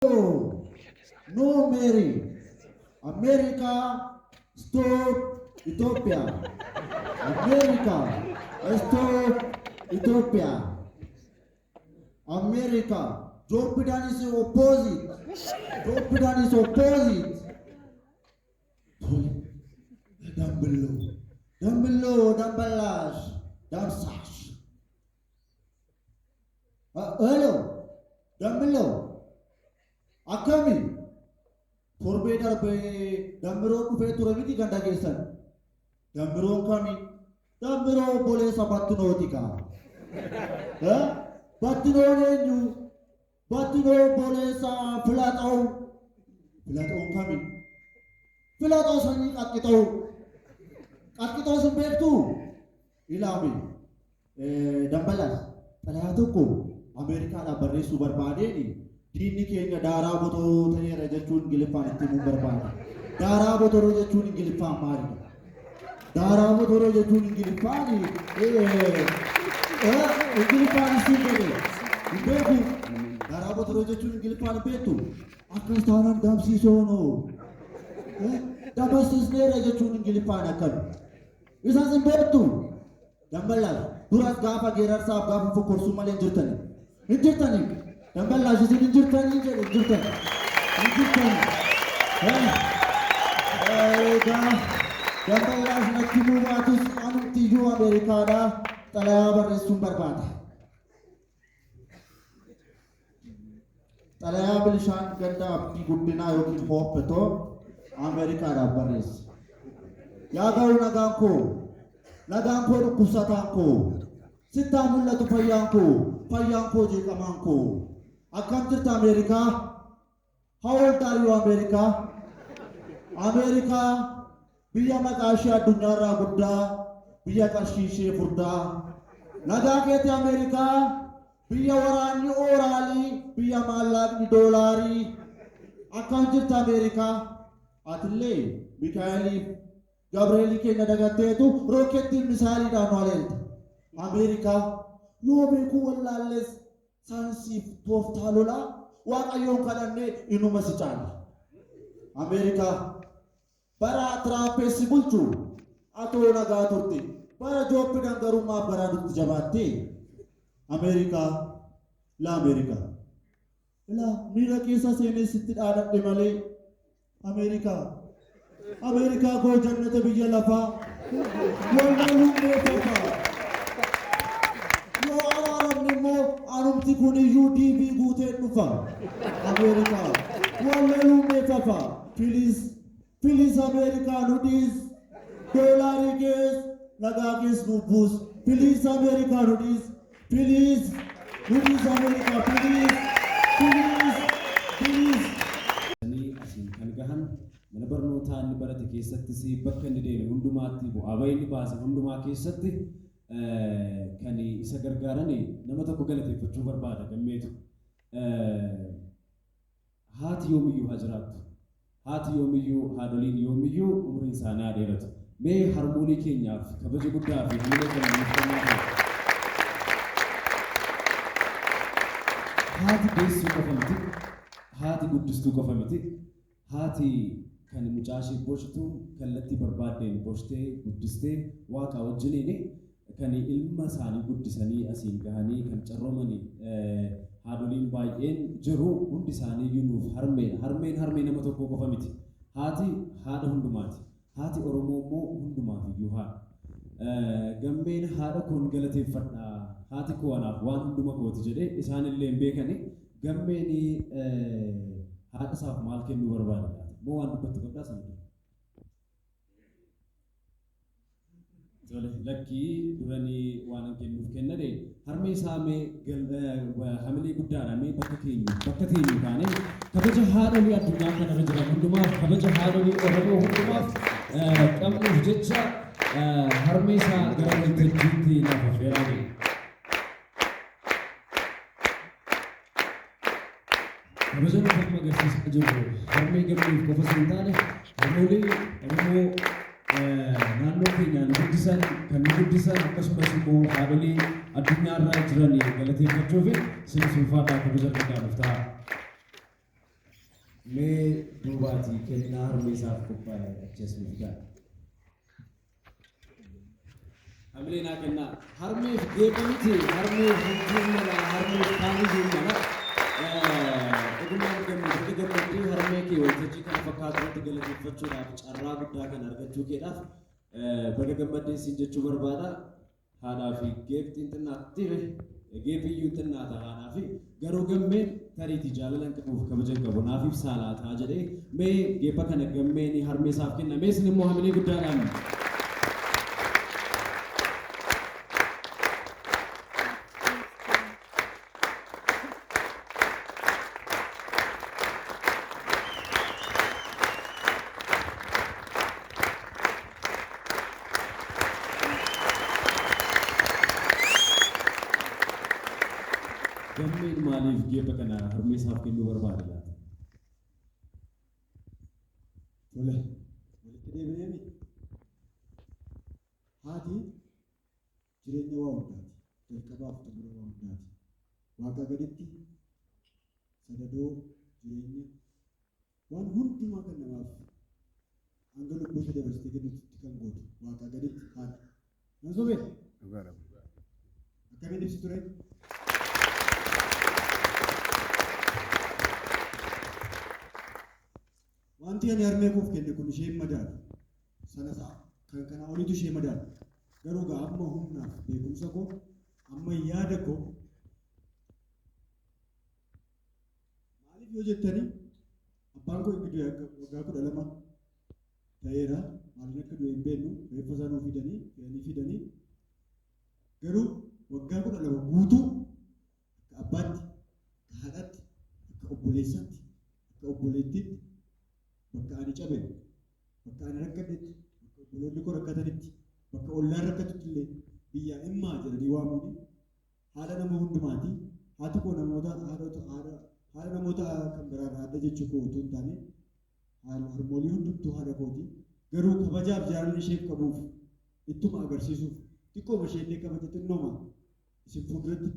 No, no, Mary. America, stop Ethiopia. America, stop Ethiopia. America, Joe Biden is opposite. Joe Biden is opposite. Down below, down below, down balash, down sash. Hello, down below. Akami, Forbeda by Damero to Turamiti Gandagesan. Damero coming, Damero Bolesa Batunotica. Batuno, Batuno Bolesa, flat out coming. Flat out Sani Akito some too. Ilami, Dambalas, Palatuko, America, Barre Super Badeni. Dini kenya dara boto tani raja chun gilifan timu berpada. Dara boto raja chun gilifan mari. Dara boto raja chun gilifani. Gilifan sini. Ibu dara boto raja chun gilifan betu. Akan tanam dam si sono. Dapat sisne raja chun gilifan akan. Isa sembetu. Dambalas. Duras gapa gerar sab gapa fokur sumal injurtani. Injurtani. Nampak lah sisi injurkan je, injurkan. Nampak lah nak kimu batus anu tiju Amerika dah talaya bersumber pada. Talaya belishan kanda apni gudina yokin hop beto Amerika dah beres. Ya kau nagangko kusatangko. Sita mulla tu payangko je kamangko. Akam tirta America. How old are you America? America biya makasha dunyara gudda biya kashishe furda. Naga kete America biya warani orali biya malak ni dolari. Akam tirta America. Atille Mikaeli Gabrieli ke nadagate tu roket din misali da knowledge. America yo be ku wallalles sansif toftalola waqayon kananne inuma sitan America bara trapesi bulchu ato naga turti bara joppidan garuma bara dut jabate America la mira kesa sene sitti adat de male America ko jannat biya lafa wallahu me papa Anumti kuni UDB gute nufa America. Walelu me papa. Please America nudis. Dollar ges nagagis nubus. Please America nudis. Please nudis America. Please. Ani asin kangahan manabarnotaan barate keessatti si bakka inni deeme hundumaatti bu'aa inni baase hundumaa keessatti kani isa gargaarani nama tokko galateeffachuu barbaada gammeetu haati yoomiyyuu hajiraattu haati yoomiyyuu haadoliin yoomiyyuu umriin isaanii adeeratu mee harmoonii keenyaaf kabaja guddaa fi hamilee kennuuf kennaaf haati beessuu qofa miti haati guddistuu qofa miti haati kan mucaashee boshtu kallattii barbaaddeen boshtee guddistee waaqa wajjiniini kan ilma isaanii guddisanii asiin gahanii kan carroomanii haadoliin baay'een jiru hundi isaanii yunuuf harmeen nama tokko qofa miti haati haadha hundumaati haati oromoo immoo hundumaaf iyyuu haadha gammeen haadha kun galateeffadha haati koo anaaf waan hunduma kooti jedhee isaanillee beekani gammeen haadha isaaf maal kennuu barbaada moo waan dubbatu qabdaa sana Laki durani waan kennuuf kennade harmee saamee hamilee guddaadhaan bakka teenyu taane kabaja haadholii addunyaa kanarra jiran hundumaaf kabaja haadholii oromoo hundumaaf qabnuuf jecha harmee isaa gara waltajjiitti lafa feeraame. Kabaja nuuf amma agarsiisaa jirru harmee gamnuuf qofa sun taane harmoolee oromoo naannoo keenyaan guddisan akkasumas immoo haadholii addunyaarra jiran galateeffachuuf sirna sulfaataa kabaja guddaa nuuf ta'a. Mee duubaatii kennaa harmee isaaf qophaa'e acheessuuf ga'a. Hamilee naa kennaa harmeef geephamti harmeef humnala harmeef kaanii humnala dhugumaan gammadii harmee kee waltajjii kana fakkaaturatti galateeffachuudhaaf carraa guddaa kan argachuu keedhaaf baga gammaddeessin jechuu barbaada. Haadhaa fi geeptiin xinnaatti geepiyyuu xinnaata haadhaa fi garuu gammeen tariitii jaalalan qabuuf kabajan qabu naaf ibsaa laataa jedhee mee geepha kana gammeen harmee isaaf kenna mee isin immoo hamilee guddaadhaan gammeen maaliif geepha kana harmee isaaf kennuu barbaada laata? Tole, walitti deebi'eemi. Haati jireenya waa hundaati. Jalqabaaf xumura waa hundaati. Waaqa gaditti sadadoo jireenya waan hundumaa kan namaaf hanga lubbuu ishee dabarsitee kennutti kan gootu waaqa gaditti haati. Nan sobee? Akkamiin ibsi ture? Wanti ani harmee koof kenne kun ishee madaalu sana sa'a kan kana oliitu ishee madaalu garuu gaa amma humnaaf beekumsa koo amma yaada koo maaliif yoo jettanii abbaan koo gidduu waggaa 12 ta'eera maaliin akka du'e hin beeknu reeffa isaa nuu fidanii garuu waggaa 12 guutuu akka abbaatti akka haadhaatti akka obboleessaatti akka obboleettiitti bakka ani cabe bakka ani rakkadhetti bakka obboloonni koo rakkatanitti bakka ollaan rakkatutti illee biyyaa immaa jedhanii waamuuni haadha nama hundumaati haati koo namoota haadha namoota kan biraan haadha jechuu koo utuu hin taane harmoolii hundumtuu haadha kooti garuu kabajaaf jaalalli ishee qabuuf ittuma agarsiisuuf xiqqooma ishee illee kabaja xinnooma isin fuulduratti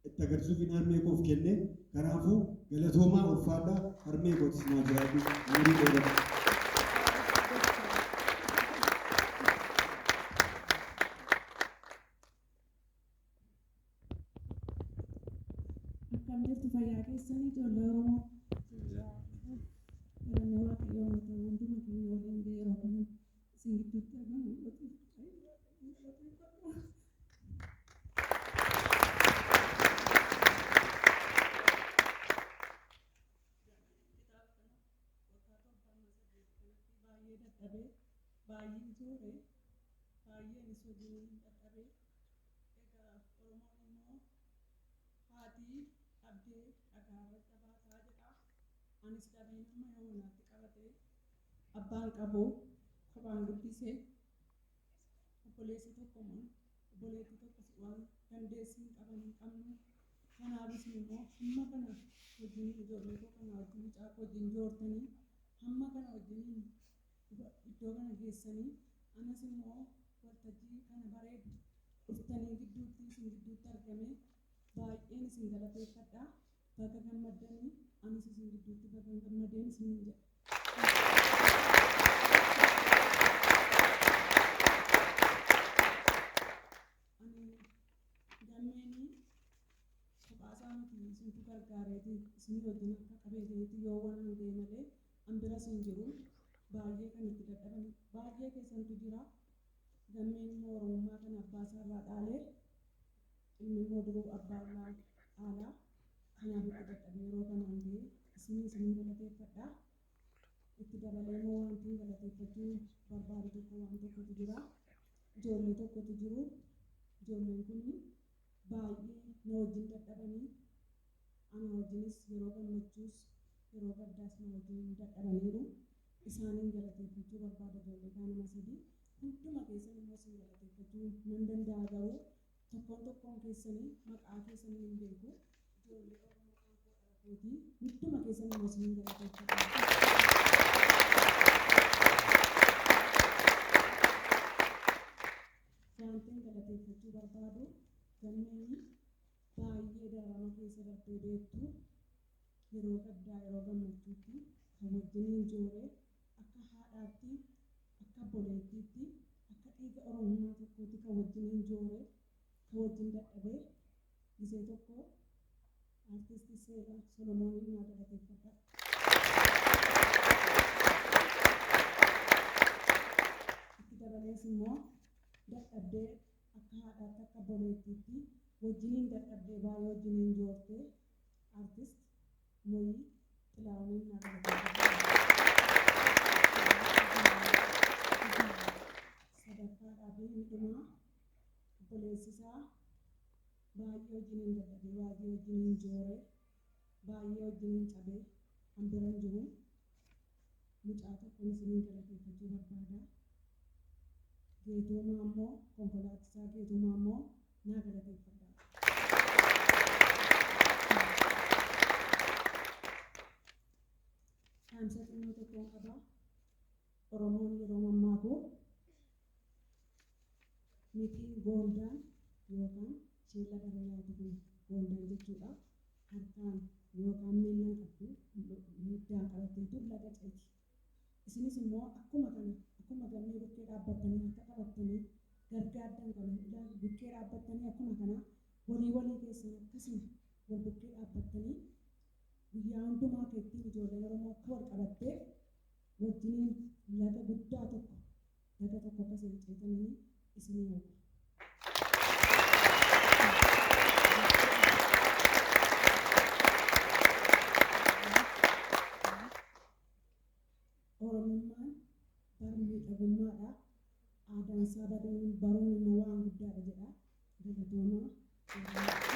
itti agarsiisuuf hin harmee koof kenne kanaafuu galatoomaa ulfaadhaa harmee kootis naa jiraatu umurii dheeraa. Akkam jirtu fayyaa keessanii ijoollee Oromoo. Filannoo Waaqayyoon ta'uu hunduma keenya waliin yeroo kana isin gidduutti argamu baay'een ture baay'een isa wajjin dadhabee egaa Oromoon immoo haati dhabdee dhagaarra qabaataa jedha anis dhabeen amma yoonaatti qabatee abbaan qabu kophaan guddisee obboleessi tokko obboleetti tokko waan dandeessi hin qaban hin qabnu kanaafis immoo hamma kana wajjin ijoollee koo kana wajjin mucaa koo wajjin joortanii hamma kana wajjin iddoo kana geessanii anas immoo waltajjii kana bareedu dhuftanii gidduutti isin gidduutti argame baay'een isin galateeffadha baga gammaddanii anis isin gidduutti baga gammadeen isin jedha. Ani gammeenii kophaasaa miti isintu gargaareeti isin wajjin akka qabeeteeti yoo waan hangee malee hambira isin jiru. Baay'ee kan itti dadhaban baay'ee keessantu jira gammeen immoo Oromummaa kana abbaa isaarraa dhaalee ilmi immoo duruu abbaa irraa dhaalaa kanaaf itti dadhabe yeroo kanaan ga'e isin galateeffadha itti dabalee immoo wanti galateeffachuu barbaadu tokko waan tokkotu jira ijoollee tokkotu jiru ijoolleen kun baay'ee na wajjin dadhabanii ana wajjinis yeroo gammachuus yeroo gaddaas na wajjin dadhabaniiru. Isaaniin galateeffachuu barbaada ijoollee kaan nama sadii hunduma keessan immoo isin galateeffachuu nan danda'a garuu tokkoon keessanii maqaa keessanii hin beeku ijoollee Oromoo kan koo dhalateeti hunduma keessan immoo isin galateeffachuu. Wantiin galateeffachuu barbaadu gammeenii baay'ee darama keessa darbee beektu yeroo gaddaa yeroo gammachuutti kan wajjiniin joore akka haadhaatti akka boleettiitti akka dhiiga oromummaa tokkootti kan wajjiniin joore kan wajjin dadhabee gisee tokko artistii seeraa Solomoonin naa galateeffadha. Itti dabalees immoo dadhabdee akka haadhaatti akka boleettiitti wajjiniin dadhabdee baay'ee wajjiniin joortee artist Moyii Xilaawunin naa galateeffadha. Sadarkaadhaa fi midhumaa obboleessisaa baay'ee wajjiniin dadhabee baay'ee wajjiniin joore baay'ee wajjiniin cabee kan bira hin jiru mucaa tokkoon isiniin galateeffachuu barbaada. Geetoomaa immoo konkolaachisaa Geetoomaa immoo naa galateeffadha. Dhaamsa xinnoo tokkoon qaba. Oromoon yeroo mammaaku miti goondaan yookaan sheella gara yaadu kun goondaan jechuudha. Harkaan yookaan miillaan qabdu middaan qabatteetu laga ceeti. Isinis immoo akkuma galmee bukkee dhaabbattanii harka qabattanii gargaaddaan kana bukkee dhaabbattanii akkuma kana walii keessan akkasuma wal bukkee dhaabbattanii guyyaa hundumaa keettiin ijoolleen Oromoo akka wal qabattee wajjiniin laga guddaa tokko akkasiin ceetanii isinii hawwa. Oromummaan miidhagummaadha. Aadaan isaa baruun immoo waan guddaadha jedha. Galatoomaa.